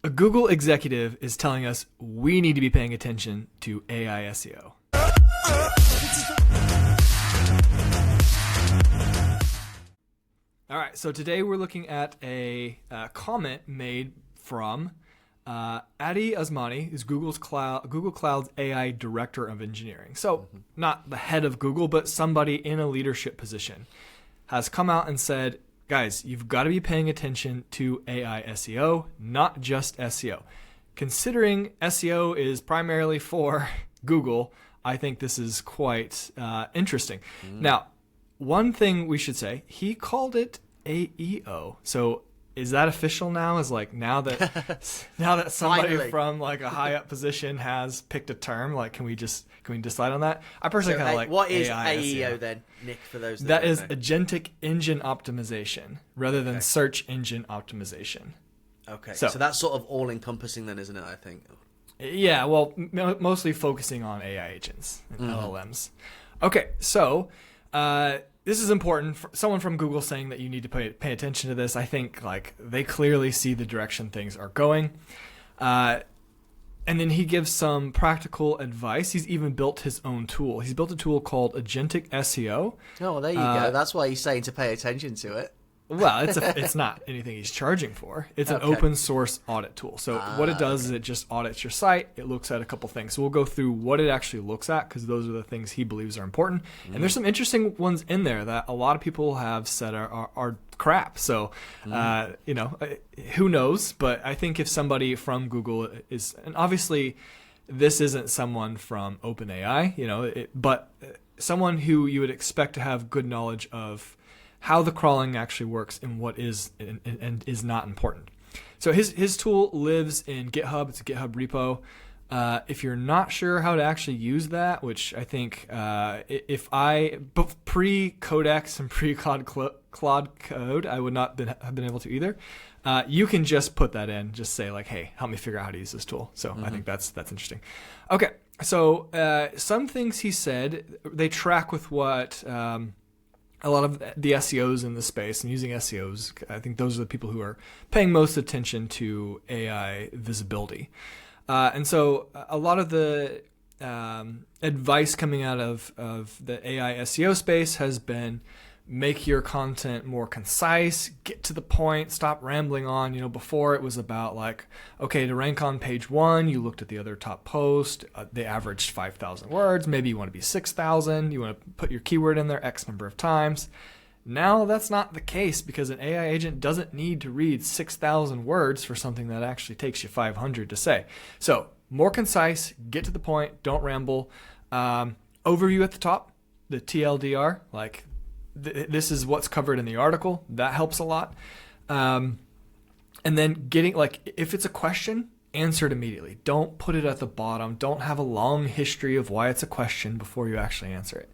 A Google executive is telling us we need to be paying attention to AI SEO. All right, so today we're looking at a comment made from Addy Osmani, who's Google Cloud's AI Director of Engineering. So not the head of Google, but somebody in a leadership position has come out and said, guys, you've got to be paying attention to AI SEO, not just SEO. Considering SEO is primarily for Google, I think this is quite interesting. Now, one thing we should say, he called it AEO. So is that official now? Is like now that somebody Finally. from like a high up position has picked a term, like can we decide on that? I personally kind of like what is AI AEO SEO. then, Nick, for those That don't is know? agentic engine optimization rather than search engine optimization. Okay, So- so that's sort of all encompassing then, isn't it, I think? Yeah, well, mostly focusing on AI agents and LLMs. Okay, so this is important. For someone from Google saying that you need to pay attention to this. I think like they clearly see the direction things are going. And then he gives some practical advice. He's even built his own tool. He's built a tool called agentic-seo. Oh, well, there you go. That's why he's saying to pay attention to it. Well, it's not anything he's charging for. It's an Okay. open source audit tool. So what it does is it just audits your site. It looks at a couple things. So we'll go through what it actually looks at because those are the things he believes are important. And there's some interesting ones in there that a lot of people have said are crap. So, who knows? But I think if somebody from Google is, and obviously this isn't someone from OpenAI, but someone who you would expect to have good knowledge of how the crawling actually works and what is and is not important. So his tool lives in GitHub. It's a GitHub repo. If you're not sure how to actually use that, which I think if I pre-Codex and pre-Claude Code, I would not have been able to either. You can just put that in, just say like, hey, help me figure out how to use this tool. So I think that's interesting. Okay, so some things he said, they track with what a lot of the SEOs in the space, and using SEOs, I think those are the people who are paying most attention to AI visibility. And so a lot of the advice coming out of the AI SEO space has been make your content more concise, get to the point, stop rambling on. Before it was about like, okay, to rank on page 1, you looked at the other top post, they averaged 5,000 words. Maybe you want to be 6,000. You want to put your keyword in there X number of times. Now that's not the case because an AI agent doesn't need to read 6,000 words for something that actually takes you 500 to say. So more concise, get to the point, don't ramble. Overview at the top, the TLDR, like this is what's covered in the article. That helps a lot. And then getting like, if it's a question, answer it immediately. Don't put it at the bottom. Don't have a long history of why it's a question before you actually answer it.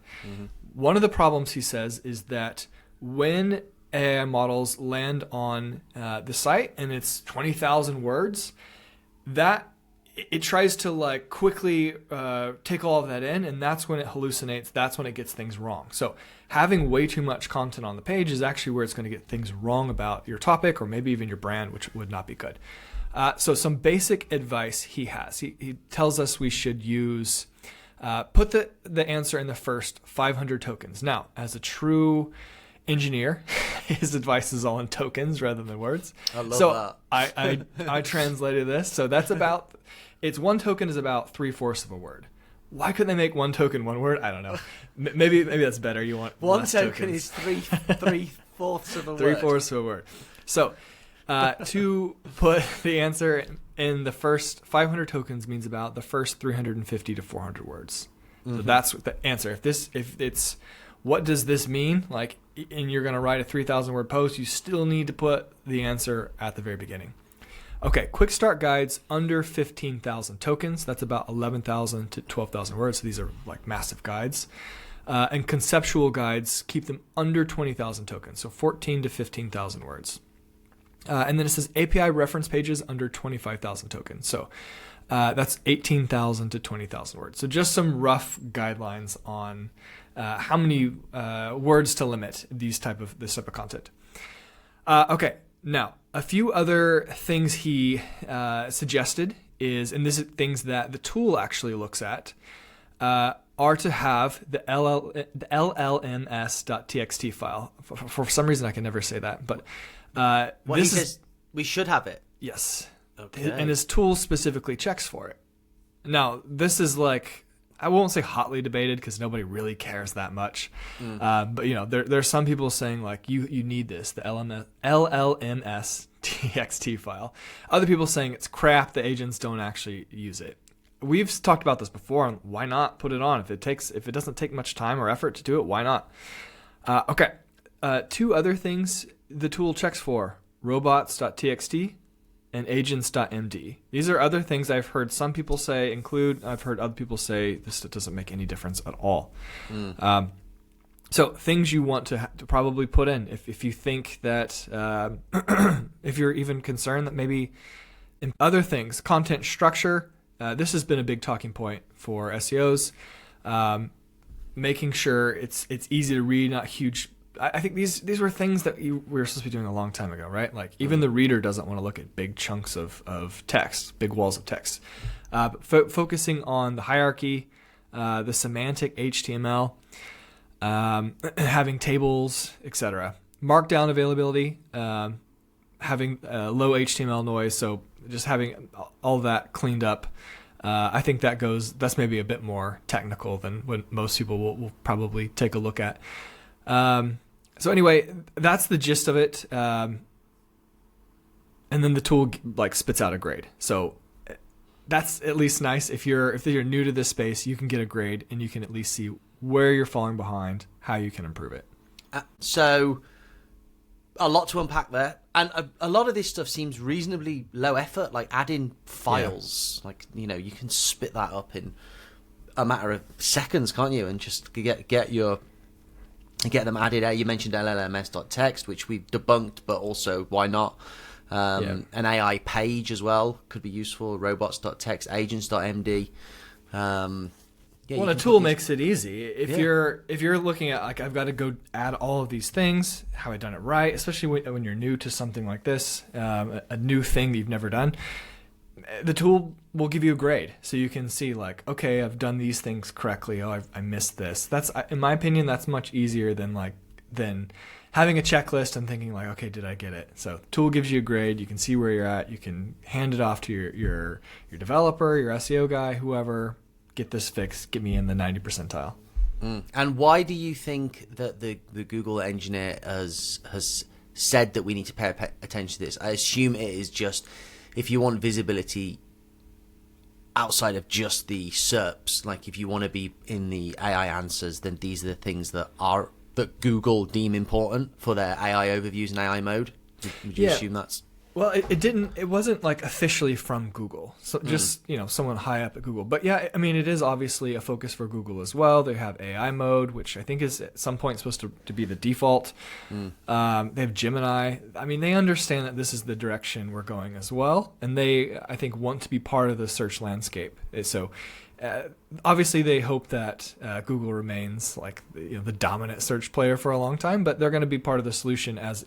One of the problems he says is that when AI models land on the site and it's 20,000 words, that it tries to like quickly take all of that in, and that's when it hallucinates. That's when it gets things wrong. So having way too much content on the page is actually where it's going to get things wrong about your topic or maybe even your brand, which would not be good. So some basic advice he has. He tells us we should use, put the answer in the first 500 tokens. Now, as a true engineer, his advice is all in tokens rather than words. I love that. I translated this. So that's about, one token is about 3/4 of a word. Why couldn't they make one token one word? I don't know. Maybe that's better. You want One less token tokens. is three-fourths of a word. 3/4 of a word. So to put the answer in the first 500 tokens means about the first 350 to 400 words. So that's the answer. If it's what does this mean? Like, and you're going to write a 3,000 word post, you still need to put the answer at the very beginning. Okay, quick start guides under 15,000 tokens. That's about 11,000 to 12,000 words. So these are like massive guides. And conceptual guides, keep them under 20,000 tokens. So 14 to 15,000 words. And then it says API reference pages under 25,000 tokens. So that's 18,000 to 20,000 words. So just some rough guidelines on how many words to limit this type of content. Okay, now A few other things he suggested is, and this is things that the tool actually looks at, are to have the llms.txt file. For some reason, I can never say that, but he says we should have it. Yes. Okay. And his tool specifically checks for it. Now, this is like, I won't say hotly debated because nobody really cares that much. But there's some people saying like you need this, the llms.txt file. Other people saying it's crap. The agents don't actually use it. We've talked about this before, and why not put it on if it doesn't take much time or effort to do it? Why not? Okay. Two other things the tool checks for: robots.txt and agents.md. These are other things I've heard some people say include. I've heard other people say this doesn't make any difference at all. So things you want to probably put in if you think that if you're even concerned that maybe in other things, content structure. This has been a big talking point for SEOs. Making sure it's easy to read, not huge. I think these were things that we were supposed to be doing a long time ago, right? Like even the reader doesn't want to look at big chunks of text, big walls of text. Focusing on the hierarchy, the semantic HTML, having tables, etc. Markdown availability, having low HTML noise, so just having all that cleaned up. I think that's maybe a bit more technical than what most people will probably take a look at. So anyway, that's the gist of it. And then the tool like spits out a grade. So that's at least nice. If you're new to this space, you can get a grade and you can at least see where you're falling behind, how you can improve it. So a lot to unpack there. And a lot of this stuff seems reasonably low effort, like adding files. Yeah. Like, you can spit that up in a matter of seconds, can't you? And just get them added out. You mentioned llms.txt, which we've debunked, but also why not? An AI page as well could be useful. Robots.txt, agents.md. A tool makes it easy. If you're looking at like I've got to go add all of these things, have I done it right? Especially when you're new to something like this, a new thing that you've never done, the tool will give you a grade, so you can see like, okay, I've done these things correctly. Oh, I missed this. That's, in my opinion, that's much easier than having a checklist and thinking like, okay, did I get it? So tool gives you a grade. You can see where you're at. You can hand it off to your developer, your SEO guy, whoever. Get this fixed, get me in the 90 percentile. And why do you think that the Google engineer has said that we need to pay attention to this? I assume it is just if you want visibility outside of just the SERPs, like if you want to be in the AI answers, then these are the things that Google deem important for their AI overviews and AI mode. Would you assume that's... Well, it wasn't like officially from Google. So just, someone high up at Google. But yeah, I mean, it is obviously a focus for Google as well. They have AI mode, which I think is at some point supposed to be the default. They have Gemini. I mean, they understand that this is the direction we're going as well. And they, I think, want to be part of the search landscape. So obviously they hope that Google remains like the dominant search player for a long time, but they're going to be part of the solution as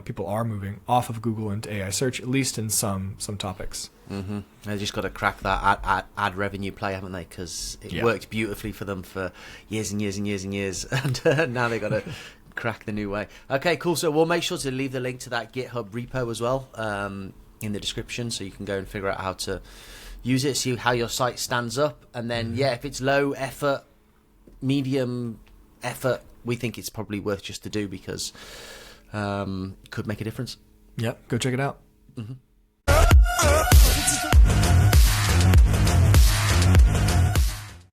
people are moving off of Google into AI search, at least in some topics. They just got to crack that ad revenue play, haven't they? Because it worked beautifully for them for years and years and years and years, and now they got to crack the new way. Okay, cool. So we'll make sure to leave the link to that GitHub repo as well in the description, so you can go and figure out how to use it, see how your site stands up, and then if it's low effort, medium effort, we think it's probably worth just to do because it could make a difference. Yep, go check it out.